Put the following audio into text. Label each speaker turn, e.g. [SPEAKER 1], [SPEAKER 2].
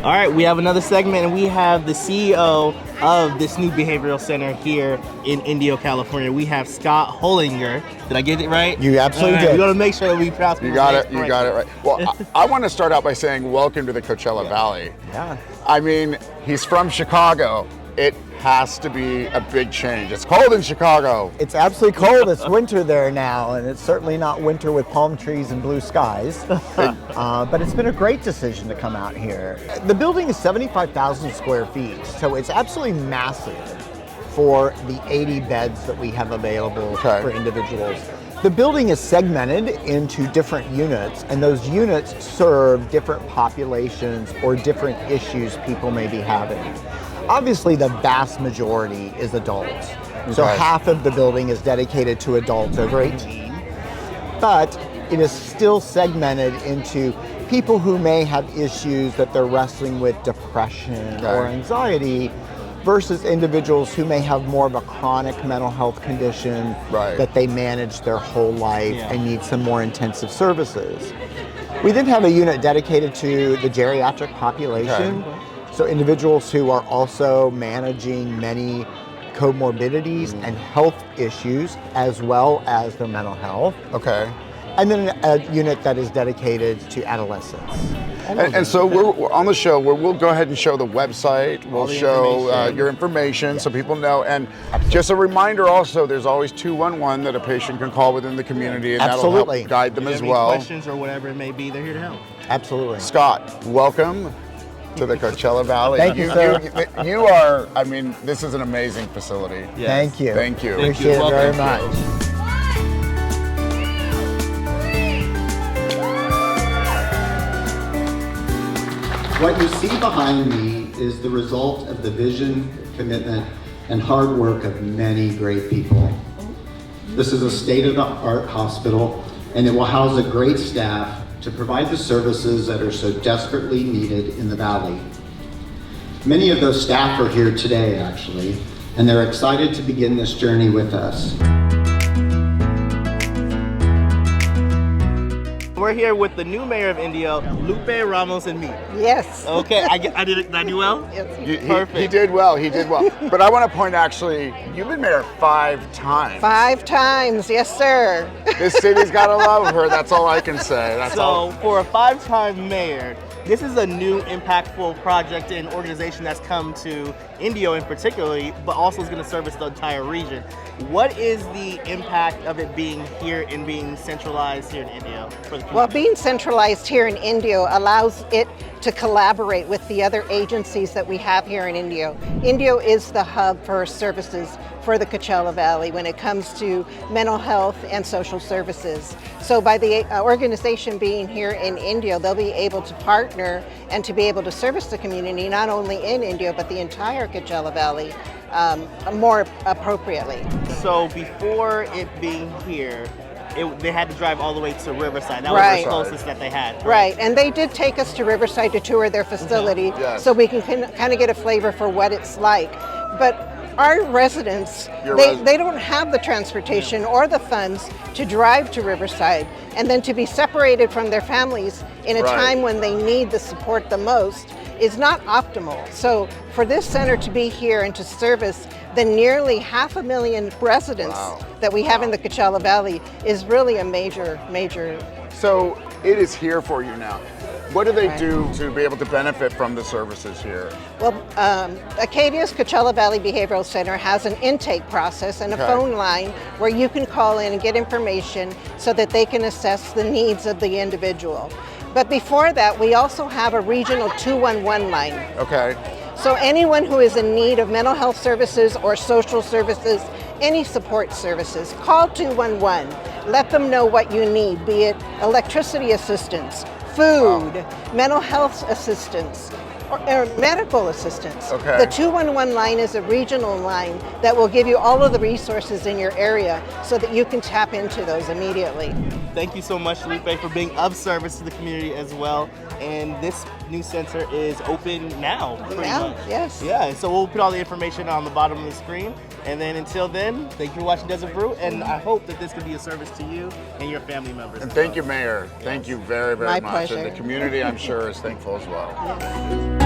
[SPEAKER 1] All right, we have another segment, and we have the CEO of this new behavioral center here in Indio, California. We have Scott Hollinger. Did I get it right?
[SPEAKER 2] You absolutely
[SPEAKER 1] did.
[SPEAKER 2] did.
[SPEAKER 1] We got to make sure that we pronounce it.
[SPEAKER 3] You got it right. Well, I want to start out by saying welcome to the Coachella Valley.
[SPEAKER 2] Yeah.
[SPEAKER 3] I mean, he's from Chicago. It has to be a big change. It's cold in Chicago.
[SPEAKER 2] It's absolutely cold. It's winter there now, and it's certainly not winter with palm trees and blue skies. But it's been a great decision to come out here. The building is 75,000 square feet, so it's absolutely massive for the 80 beds that we have available for individuals. The building is segmented into different units, and those units serve different populations or different issues people may be having. Obviously, the vast majority is adults. So half of the building is dedicated to adults over 18. But it is still segmented into people who may have issues that they're wrestling with, depression or anxiety, versus individuals who may have more of a chronic mental health condition that they manage their whole life and need some more intensive services. We then have a unit dedicated to the geriatric population. So individuals who are also managing many comorbidities and health issues, as well as their mental health. And then a unit that is dedicated to adolescents.
[SPEAKER 3] And so we're on the show where we'll go ahead and show the website. We'll show your information so people know. And just a reminder also, there's always 211 that a patient can call within the community, and that'll help guide them as well.
[SPEAKER 1] Questions or whatever it may be, they're here to help.
[SPEAKER 2] Absolutely.
[SPEAKER 3] Scott, welcome to the Coachella Valley.
[SPEAKER 2] Thank you, sir.
[SPEAKER 3] You are, I mean, this is an amazing facility.
[SPEAKER 1] Yes.
[SPEAKER 2] Thank you.
[SPEAKER 3] Thank you.
[SPEAKER 2] Appreciate it very much.
[SPEAKER 4] What you see behind me is the result of the vision, commitment, and hard work of many great people. This is a state-of-the-art hospital, and it will house a great staff to provide the services that are so desperately needed in the Valley. Many of those staff are here today, actually, and they're excited to begin this journey with us.
[SPEAKER 1] We're here with the new mayor of Indio, Lupe Ramos, and me.
[SPEAKER 5] Yes.
[SPEAKER 1] Okay, I did I do well?
[SPEAKER 5] Yes.
[SPEAKER 1] Perfect.
[SPEAKER 3] He did well, he did well. But I want to point actually, you've been mayor 5 times.
[SPEAKER 5] 5 times, yes sir.
[SPEAKER 3] This city's got to love her, that's all I can say. That's all.
[SPEAKER 1] So for a 5-time mayor, this is a new impactful project and organization that's come to Indio in particularly, but also is going to service the entire region. What is the impact of it being here and being centralized here in Indio for the community?
[SPEAKER 5] Well, being centralized here in Indio allows it to collaborate with the other agencies that we have here in Indio. Indio is the hub for services for the Coachella Valley when it comes to mental health and social services. So by the organization being here in Indio, they'll be able to partner and to be able to service the community, not only in Indio, but the entire Coachella Valley more appropriately.
[SPEAKER 1] So before it being here, they had to drive all the way to Riverside. That was the closest that they had.
[SPEAKER 5] Right, and they did take us to Riverside to tour their facility so we can kind of get a flavor for what it's like. But our residents, they don't have the transportation or the funds to drive to Riverside and then to be separated from their families in a time when they need the support the most is not optimal. So for this center to be here and to service the nearly 500,000 residents that we have in the Coachella Valley is really a major.
[SPEAKER 3] So it is here for you now. What do they do to be able to benefit from the services here?
[SPEAKER 5] Well, Acadia's Coachella Valley Behavioral Center has an intake process and a phone line where you can call in and get information so that they can assess the needs of the individual. But before that, we also have a regional 211 line. So anyone who is in need of mental health services or social services, any support services, call 211. Let them know what you need, be it electricity assistance, food, mental health assistance, or medical assistance. The 211 line is a regional line that will give you all of the resources in your area so that you can tap into those immediately.
[SPEAKER 1] Thank you so much, Lupe, for being of service to the community as well. And this new center is open now, pretty much.
[SPEAKER 5] Yes.
[SPEAKER 1] Yeah, so we'll put all the information on the bottom of the screen. And then until then, thank you for watching Desert Brew, and I hope that this can be a service to you and your family members.
[SPEAKER 3] And thank you, Mayor. Thank you very, very
[SPEAKER 5] My
[SPEAKER 3] much.
[SPEAKER 5] pleasure.
[SPEAKER 3] And the community, I'm sure, is thankful as well.